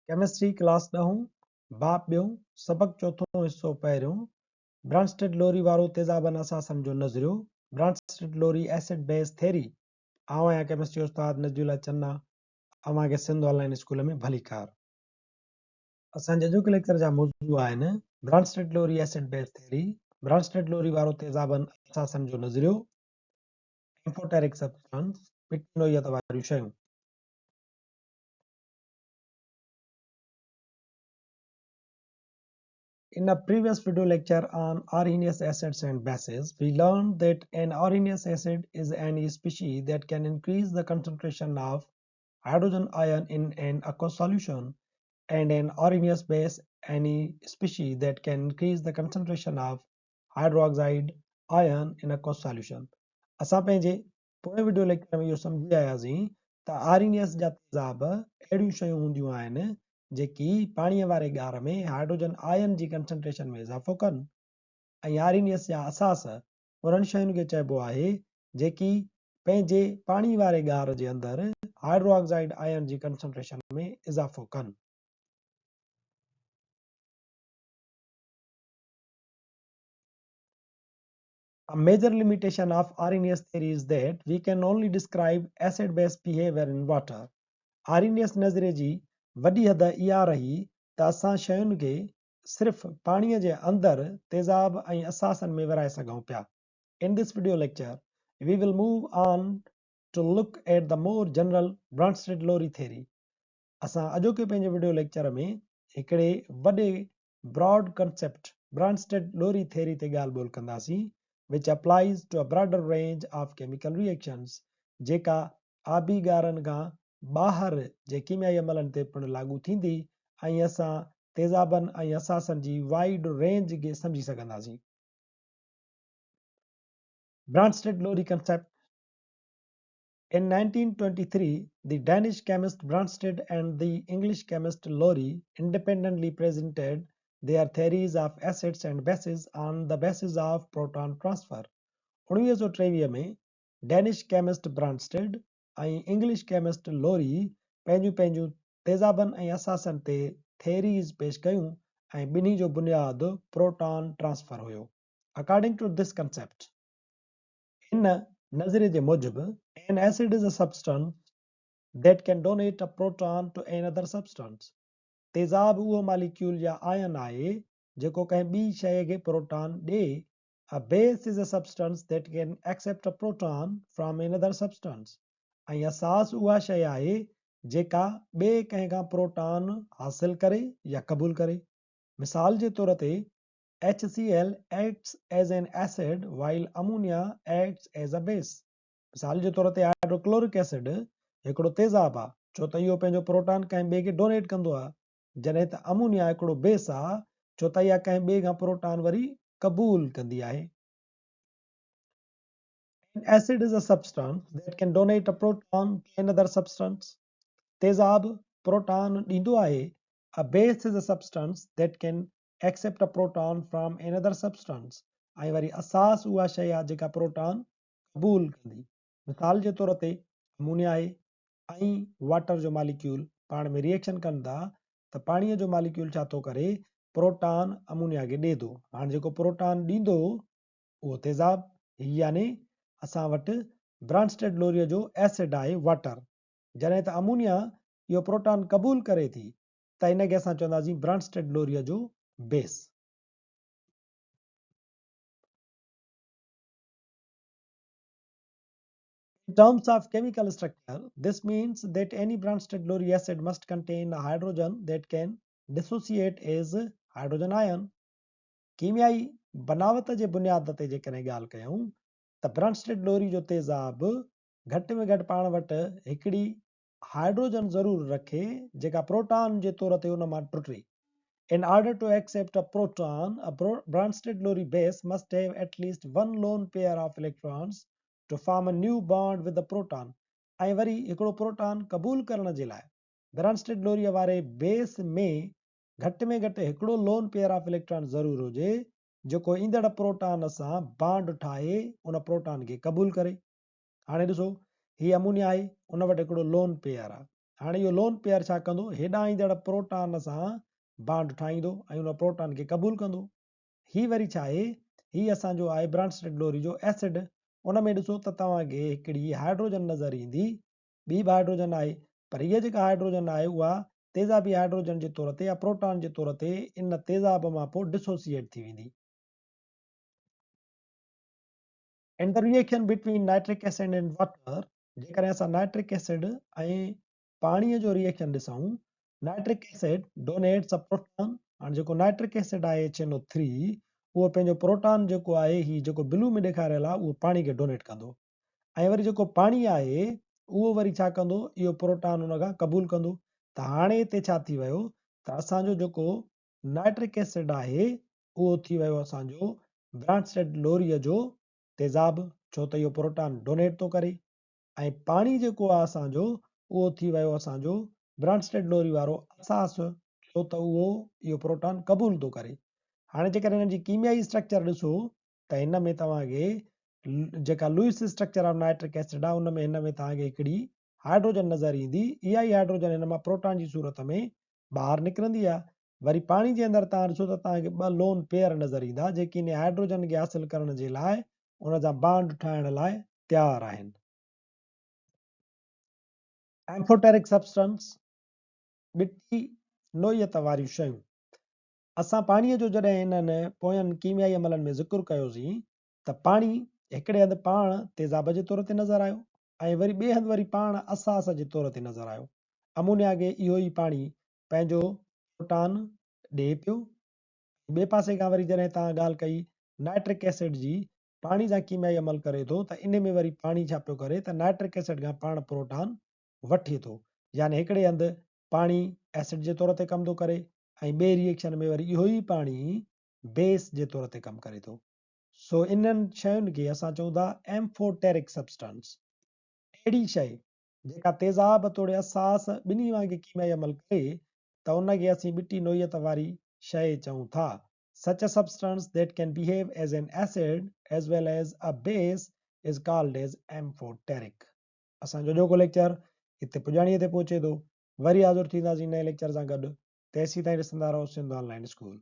Chemistry class 10 बाप 2 सबक चौथों हिस्सो पहिरियों ब्रांस्टेड लोरी वारो तेज़ाबन असासन जो नज़रियो ब्रांस्टेड लोरी एसिड बेस थेरी आवां या केमिस्ट्री उस्ताद नजदुल्ला चन्ना अवां के सिंध ऑनलाइन स्कूल में भली कार असां जो लेक्चर जा मौजू आहिनि ब्रांस्टेड लोरी एसिड बेस थेरी ब्रांस्टेड लोरी वारो तेज़ाबन असासन जो नज़रियो एम्फोटेरिक सब्सटेंस पिटनोइयत वारियूं शयूं। In a previous video lecture on Arrhenius acids and bases, we learned that an Arrhenius acid is any species that can increase the concentration of hydrogen ion in an aqueous solution, and an Arrhenius base any species that can increase the concentration of hydroxide ion in aqueous solution. असां पंहिंजे पोएं video lecture में इहो सम्झी आयासीं त RNS जा तेज़ाब अहिड़ियूं शयूं हूंदियूं आहिनि जेकी पाणीअ वारे ॻार में हाइड्रोजन आयन जी कंसंट्रेशन में इज़ाफ़ो कनि ऐं आरएनएस जा असास उन्हनि शयुनि खे चइबो आहे जेकी पंहिंजे पाणी वारे ॻार जे अंदरि हाइड्रोक्साइड आयन जी कंसंट्रेशन में इज़ाफ़ो कनि। A major limitation of Arrhenius theory is that we can only describe acid-base behavior in water. Arrhenius नज़रिए जी वॾी हद इहा रही त असां शयुनि खे सिर्फ़ पाणीअ जे अंदरि तेज़ाब ऐं असासनि में विराए सघूं पिया। In this video lecture, we will move on to look at the more general Bronsted-Lowry theory. असां अॼोके पंहिंजे वीडियो लेक्चर में हिकिड़े वॾे ब्रॉड कंसेप्ट Bronsted-Lowry theory ते ॻाल्हि ॿोल कंदासीं which applies to a broader range of chemical reactions जेका आबी ॻारनि खां ॿाहिरि जे कीमियाई अमलनि ते पिणु लागू थींदी ऐं असां तेज़ाबनि ऐं असासनि जी वाइड रेंज खे सम्झी सघंदासीं। Bronsted-Lowry concept. In 1923, the Danish chemist Bronsted and the English chemist Lowry independently presented their theories of acids and bases on the basis of proton transfer. 1923 में डेनिश केमिस्ट ब्रांस्टेड ऐं इंग्लिश केमिस्ट लोरी पंहिंजूं तेज़ाबनि ऐं असासनि ते theories पेश कयूं ऐं ॿिन्ही जो बुनियादु प्रोटॉन ट्रांसफर हुयो। अकॉर्डिंग टू दिस कंसेप्ट, इन नज़रिए जे मूजिबि an acid is a substance that can donate a proton to another substance. तेज़ाब उहो मालिक्यूल या आयन आहे जेको कंहिं ॿी शइ खे प्रोटॉन ॾिए। A base is a substance that can accept a proton from another substance. ऐं असास उहा शइ आहे जेका ॿिए कंहिं खां प्रोटॉन हासिल करे या क़बूल करे। मिसाल जे तौर ते HCl acts as an acid while ammonia acts as a base. मिसाल जे तौर ते हाइड्रोक्लोरिक एसिड हिकिड़ो तेज़ाब आहे छो त इहो पंहिंजो प्रोटॉन कंहिं ॿिए खे डोनेट कंदो आहे, जॾहिं त अमोनिया हिकिड़ो बेस आहे छो त इहा कंहिं ॿिए खां प्रोटॉन वरी क़बूल कंदी आहे। An acid is a substance that can donate a proton to another substance. तेज़ाब प्रोटॉन ॾींदो आहे। A base is a substance that can accept a proton from another substance. ऐं वरी असास उहा शइ आहे जेका प्रोटॉन क़बूल कंदी। मिसाल जे तौर ते अमोनिया आहे ऐं वाटर जो मालिक्यूल पाण में रिएक्शन कनि था त पाणीअ जो मालिक्यूल छा थो करे प्रोटॉन अमोनिया खे ॾिए थो। हाणे जेको प्रोटॉन ॾींदो उहो तेज़ाब यानी असां वटि ब्रांस्टेड लोरीअ जो एसिड आहे वाटर, जॾहिं त अमोनिया इहो प्रोटॉन क़बूल करे थी त इनखे असां चवंदासीं ब्रांस्टेड लोरीअ जो base. In terms of chemical structure, this means that any Bronsted-Lowry acid must contain a hydrogen that can dissociate as hydrogen ion. कीमियाई बनावत जे बुनियाद ते जेकॾहिं ॻाल्हि कयूं त ब्रांस्टेड-लोरी जो तेज़ाब घटि में घटि पाण वटि हिकिड़ी हाइड्रोजन ज़रूर रखे जेका प्रोटॉन जे तौर ते उन मां टुटे। In order to accept a proton, a Bronsted-Lowry base must have at least one lone pair of electrons to form a new bond with the proton. ऐं वरी हिकिड़ो प्रोटॉन क़बूल करण जे लाइ ब्रांस्टेड-लोरीअ वारे बेस में घटि हिकिड़ो लोन पेयर ऑफ इलेक्ट्रॉन ज़रूर हुजे जेको ईंदड़ प्रोटॉन सां बॉन्ड ठाहे उन प्रोटॉन खे क़बूल करे। हाणे ॾिसो हीअ अमोनिया आहे उन वटि हिकिड़ो लोन पेयर आहे हाणे इहो लोन पेयर छा कंदो, हेॾां ईंदड़ प्रोटॉन सां बॉन्ड ठाहींदो ऐं उन प्रोटॉन खे क़बूल कंदो। ही वरी छा आहे, ही असांजो आहे ब्रॉन्स्टेड लोरी जो एसिड। उन में ॾिसो त तव्हांखे हिकिड़ी हाइड्रोजन नज़र ईंदी, ॿी बि हाइड्रोजन आहे, पर हीअ जेका हाइड्रोजन आहे उहा तेज़ाबी हाइड्रोजन जे तौर ते या प्रोटॉन जे तौर ते इन तेज़ाब मां पोइ डिसोसिएट थी वेंदी। And the reaction between nitric acid and water, जेकॾहिं असां नाइट्रिक एसिड ऐं पाणीअ जो रिएक्शन ॾिसूं, nitric acid donates a proton. हाणे जेको नाइट्रिक एसिड आहे HNO3, उहो पंहिंजो प्रोटॉन जेको आहे ही जेको ब्लू में ॾेखारियल आहे उहो पाणी खे डोनेट कंदो, ऐं वरी जेको पाणी आहे उहो वरी छा कंदो, इहो प्रोटॉन उन खां क़बूल कंदो। त हाणे हिते छा थी वियो त असांजो जेको नाइट्रिक एसिड आहे उहो थी वियो असांजो ब्रॉन्स्टेड लोरीअ जो तेज़ाब, छो त इहो प्रोटॉन डोनेट थो करे, ऐं पाणी जेको आहे असांजो उहो थी वियो असांजो ब्रॉन्स्टेड लोरी वारो असास, छो त उहो इहो प्रोटॉन क़बूल थो करे। हाणे जेकॾहिं हिन जी कीमियाई स्ट्रक्चर ॾिसो त हिन में तव्हांखे जेका Louis structure of nitric acid आहे उन में हिन में तव्हांखे हिकिड़ी हाइड्रोजन नज़र ईंदी, इहा ई हाइड्रोजन हिन मां प्रोटॉन जी सूरत में ॿाहिरि निकिरंदी आहे। वरी पाणी जे अंदरि तव्हां ॾिसो त तव्हांखे ॿ लोन पेयर नज़र ईंदा जेके इन हाइड्रोजन खे हासिल करण जे लाइ उन जा बॉन्ड ठाहिण लाइ तयारु आहिनि। एम्फोटेरिक सब्सटेंस, मिटी नोयत वारियूं शयूं। असां पाणीअ जो जॾहिं हिननि पोयनि कीमियाई अमलनि में ज़िक्र कयोसीं त पाणी हिकिड़े हंधि पाण तेज़ाब जे तौर ते नज़र आयो ऐं वरी ॿिए हंधि वरी पाण असास जे तौर ते नज़र आयो। अमोनिया खे इहो ई पाणी पंहिंजो प्रोटॉन ॾिए पियो। ॿिए पासे खां वरी जॾहिं तव्हां ॻाल्हि कई नाइट्रिक एसिड जी, पाणी सां कीमियाई अमल करे थो त इन में वरी पाणी छा पियो करे त नाइट्रिक एसिड खां पाण प्रोटॉन वठे थो, यानी हिकिड़े हंधि पाणी एसिड जे तौर ते कम थो करे ऐं ॿिए रिएक्शन में वरी इहो ई पाणी बेस जे तौर ते कमु करे थो। सो इन्हनि शयुनि खे असां चऊं था एम्फोटेरिक सब्सटेंस। अहिड़ी शइ जेका तेज़ाब तोड़े असास ॿिन्ही वांगुरु कीमियाई अमल करे त उनखे असीं मिटी नोयत वारी शइ चऊं था। Such a substance that can behave as an acid as well as a base is called as amphoteric. असांजो ॼोको लेक्चर हिते पुॼाणीअ ते पहुचे थो। वरी हाज़ुर थींदासीं नए लेक्चर सां गॾु। तेसीं ताईं ॾिसंदा रहो सिंध ऑनलाइन स्कूल।